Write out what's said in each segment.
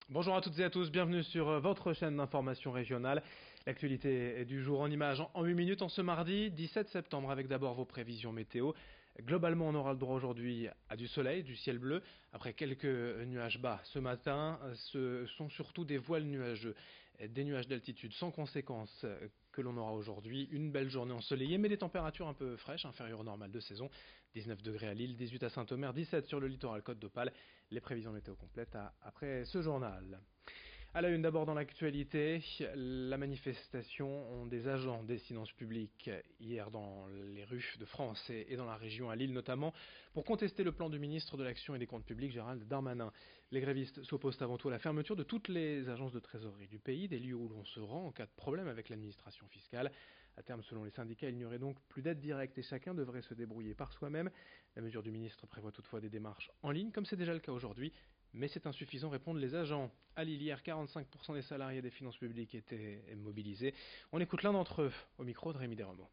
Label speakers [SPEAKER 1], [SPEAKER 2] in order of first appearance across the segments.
[SPEAKER 1] Bonjour à toutes et à tous, bienvenue sur votre chaîne d'information régionale. L'actualité est du jour en images en 8 minutes en ce mardi 17 septembre avec d'abord vos prévisions météo. Globalement, on aura le droit aujourd'hui à du soleil, du ciel bleu. Après quelques nuages bas ce matin, ce sont surtout des voiles nuageux, des nuages d'altitude sans conséquence que l'on aura aujourd'hui. Une belle journée ensoleillée, mais des températures un peu fraîches, inférieures au normal de saison. 19 degrés à Lille, 18 à Saint-Omer, 17 sur le littoral Côte d'Opale. Les prévisions météo complètes après ce journal. À la une d'abord dans l'actualité, la manifestation des agents des finances publiques hier dans les rues de France et dans la région à Lille notamment pour contester le plan du ministre de l'Action et des Comptes Publics Gérald Darmanin. Les grévistes s'opposent avant tout à la fermeture de toutes les agences de trésorerie du pays, des lieux où l'on se rend en cas de problème avec l'administration fiscale. À terme, selon les syndicats, il n'y aurait donc plus d'aide directe et chacun devrait se débrouiller par soi-même. La mesure du ministre prévoit toutefois des démarches en ligne, comme c'est déjà le cas aujourd'hui. Mais c'est insuffisant, répondent les agents. À Lille, hier, 45% des salariés des finances publiques étaient mobilisés. On écoute l'un d'entre eux, au micro de Rémi Desremaux.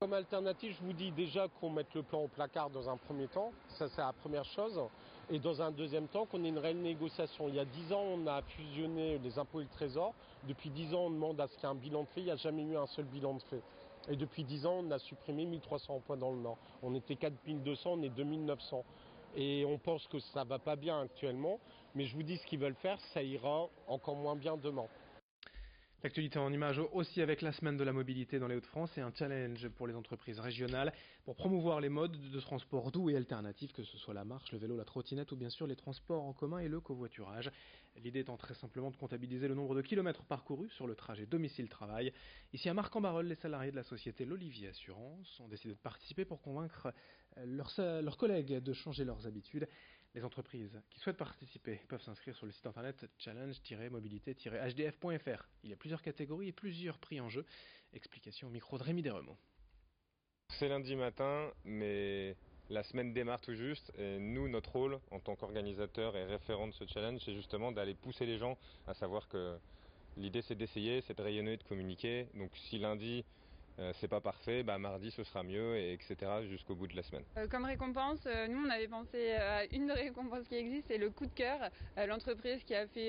[SPEAKER 2] Comme alternative, je vous dis déjà qu'on mette le plan au placard dans un premier temps, ça c'est la première chose, et dans un deuxième temps qu'on ait une réelle négociation. Il y a 10 ans, on a fusionné les impôts et le trésor, depuis 10 ans on demande à ce qu'il y ait un bilan de fait, il n'y a jamais eu un seul bilan de fait. Et depuis 10 ans, on a supprimé 1300 emplois dans le Nord. On était 4200, on est 2900. Et on pense que ça va pas bien actuellement, mais je vous dis ce qu'ils veulent faire, ça ira encore moins bien demain.
[SPEAKER 1] L'actualité en images aussi avec la semaine de la mobilité dans les Hauts-de-France et un challenge pour les entreprises régionales pour promouvoir les modes de transport doux et alternatifs, que ce soit la marche, le vélo, la trottinette ou bien sûr les transports en commun et le covoiturage. L'idée étant très simplement de comptabiliser le nombre de kilomètres parcourus sur le trajet domicile-travail. Ici à Marc-en-Barœul, les salariés de la société L'Olivier Assurance ont décidé de participer pour convaincre leurs collègues de changer leurs habitudes. Les entreprises qui souhaitent participer peuvent s'inscrire sur le site internet challenge-mobilité-hdf.fr. Il y a plusieurs catégories et plusieurs prix en jeu. Explication au micro de Rémi Desremaux.
[SPEAKER 3] C'est lundi matin, mais la semaine démarre tout juste. Et nous, notre rôle en tant qu'organisateur et référent de ce challenge, c'est justement d'aller pousser les gens à savoir que l'idée c'est d'essayer, c'est de rayonner, de communiquer. Donc si lundi c'est pas parfait, mardi ce sera mieux, et etc. jusqu'au bout de la semaine.
[SPEAKER 4] Comme récompense, nous on avait pensé à une récompense qui existe, c'est le coup de cœur, l'entreprise qui a fait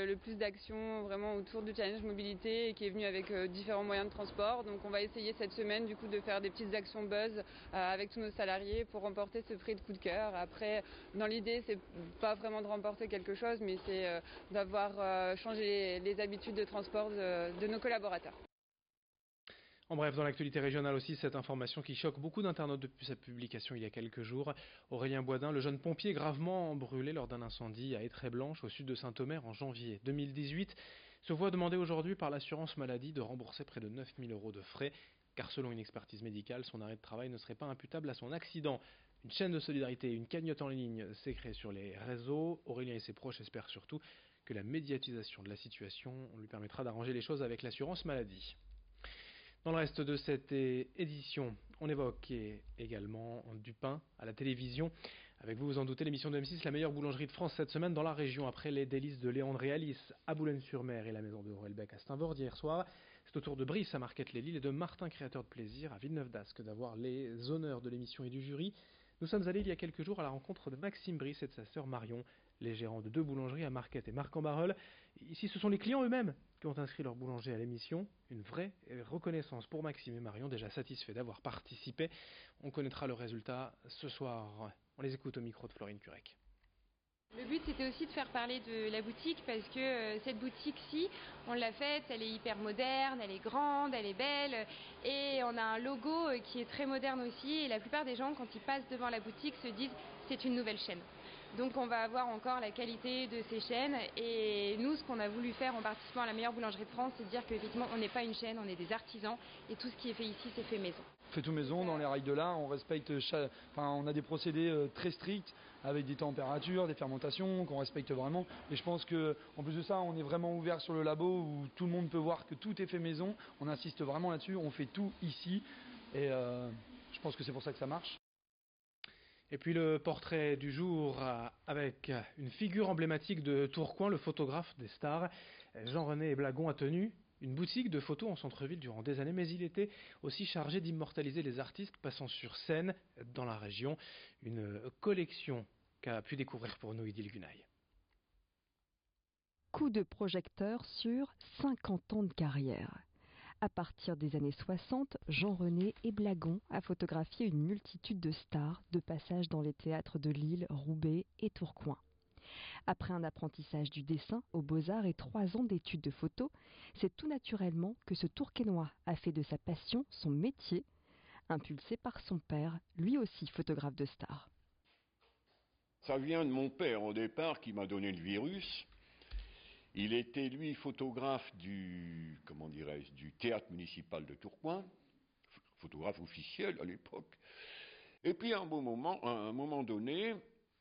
[SPEAKER 4] le plus d'actions vraiment autour du challenge mobilité et qui est venue avec différents moyens de transport. Donc on va essayer cette semaine du coup de faire des petites actions buzz avec tous nos salariés pour remporter ce prix de coup de cœur. Après, dans l'idée, c'est pas vraiment de remporter quelque chose, mais c'est d'avoir changé les habitudes de transport de nos collaborateurs.
[SPEAKER 1] En bref, dans l'actualité régionale aussi, cette information qui choque beaucoup d'internautes depuis sa publication il y a quelques jours. Aurélien Boisdin, le jeune pompier gravement brûlé lors d'un incendie à Étré-Blanche, au sud de Saint-Omer, en janvier 2018, se voit demander aujourd'hui par l'assurance maladie de rembourser près de 9 000 € de frais, car selon une expertise médicale, son arrêt de travail ne serait pas imputable à son accident. Une chaîne de solidarité, une cagnotte en ligne s'est créée sur les réseaux. Aurélien et ses proches espèrent surtout que la médiatisation de la situation lui permettra d'arranger les choses avec l'assurance maladie. Dans le reste de cette édition, on évoque également du pain à la télévision. Avec vous en doutez, l'émission de M6, la meilleure boulangerie de France cette semaine dans la région, après les délices de Léandre et Alice à Boulogne-sur-Mer et la maison de Roelbeck à Steinvorde hier soir. C'est au tour de Brice à Marquette-les-Lilles et de Martin, créateur de plaisir, à Villeneuve-d'Ascq, d'avoir les honneurs de l'émission et du jury. Nous sommes allés il y a quelques jours à la rencontre de Maxime Brice et de sa sœur Marion, les gérants de 2 boulangeries à Marquette et Marc-en-Barœul. Ici, ce sont les clients eux-mêmes qui ont inscrit leur boulanger à l'émission. Une vraie reconnaissance pour Maxime et Marion, déjà satisfaits d'avoir participé. On connaîtra le résultat ce soir. On les écoute au micro de Florine Curec.
[SPEAKER 5] Le but c'était aussi de faire parler de la boutique parce que cette boutique-ci, on l'a faite, elle est hyper moderne, elle est grande, elle est belle et on a un logo qui est très moderne aussi et la plupart des gens quand ils passent devant la boutique se disent c'est une nouvelle chaîne. Donc on va avoir encore la qualité de ces chaînes et nous ce qu'on a voulu faire en participant à la meilleure boulangerie de France c'est de dire qu'effectivement on n'est pas une chaîne, on est des artisans et tout ce qui est fait ici c'est fait maison.
[SPEAKER 6] Fait tout maison dans les rails de l'art, on respecte on a des procédés très stricts avec des températures, des fermentations qu'on respecte vraiment et je pense que en plus de ça on est vraiment ouvert sur le labo où tout le monde peut voir que tout est fait maison, on insiste vraiment là-dessus, on fait tout ici et je pense que c'est pour ça que ça marche.
[SPEAKER 1] Et puis le portrait du jour avec une figure emblématique de Tourcoing, le photographe des stars. Jean-René Blagon a tenu une boutique de photos en centre-ville durant des années, mais il était aussi chargé d'immortaliser les artistes passant sur scène dans la région. Une collection qu'a pu découvrir pour nous Idil Gunaï.
[SPEAKER 7] Coup de projecteur sur 50 ans de carrière. À partir des années 60, Jean-René Éblagon a photographié une multitude de stars de passage dans les théâtres de Lille, Roubaix et Tourcoing. Après un apprentissage du dessin aux Beaux-Arts et 3 ans d'études de photo, c'est tout naturellement que ce Tourquenois a fait de sa passion son métier, impulsé par son père, lui aussi photographe de stars.
[SPEAKER 8] Ça vient de mon père au départ qui m'a donné le virus. Il était lui photographe du théâtre municipal de Tourcoing, photographe officiel à l'époque. Et puis à un moment donné,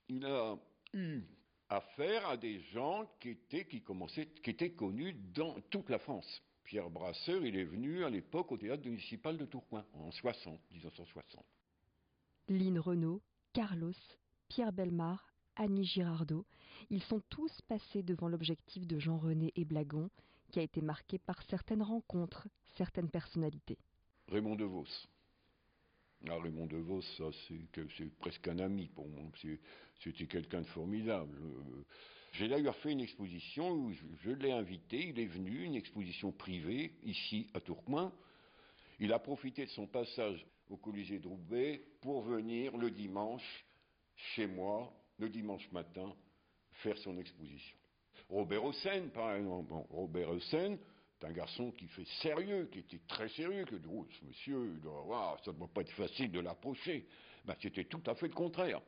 [SPEAKER 8] il a eu affaire à des gens qui étaient connus dans toute la France. Pierre Brasseur, il est venu à l'époque au théâtre municipal de Tourcoing, en 1960.
[SPEAKER 7] Line Renaud, Carlos, Pierre Bellemare, Annie Girardot, ils sont tous passés devant l'objectif de Jean-René Éblagon, qui a été marqué par certaines rencontres, certaines personnalités.
[SPEAKER 8] Raymond Devos. Raymond Devos, ça, c'est presque un ami pour moi. C'était quelqu'un de formidable. J'ai d'ailleurs fait une exposition où je l'ai invité, il est venu, une exposition privée, ici à Tourcoing. Il a profité de son passage au Colisée de Roubaix pour venir le dimanche, chez moi, le dimanche matin, faire son exposition. Robert Hossein, par exemple. Bon, Robert Hossein, c'est un garçon qui fait sérieux, qui était très sérieux, que ce monsieur, ça ne doit pas être facile de l'approcher. Ben, c'était tout à fait le contraire.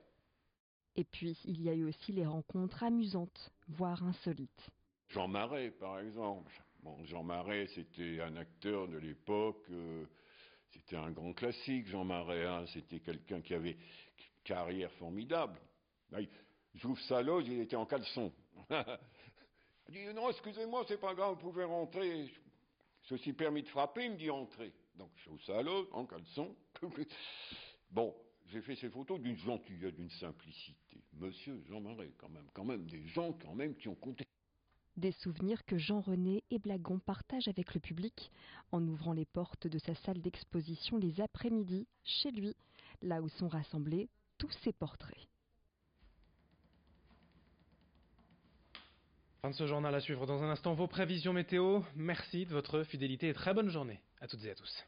[SPEAKER 7] Et puis, il y a eu aussi les rencontres amusantes, voire insolites.
[SPEAKER 8] Jean Marais, par exemple. Bon, Jean Marais, c'était un acteur de l'époque, c'était un grand classique, Jean Marais. Hein, c'était quelqu'un qui avait une carrière formidable. J'ouvre sa loge, il était en caleçon. Il dit, non, excusez-moi, c'est pas grave, vous pouvez rentrer. Je me suis permis de frapper, il me dit rentrer. Donc, j'ouvre sa loge, en caleçon. Bon, j'ai fait ces photos d'une gentillesse, d'une simplicité. Monsieur Jean Marais, quand même, des gens qui ont compté.
[SPEAKER 7] Des souvenirs que Jean-René Éblagon partage avec le public en ouvrant les portes de sa salle d'exposition les après-midi, chez lui, là où sont rassemblés tous ses portraits.
[SPEAKER 1] Fin de ce journal à suivre dans un instant vos prévisions météo. Merci de votre fidélité et très bonne journée à toutes et à tous.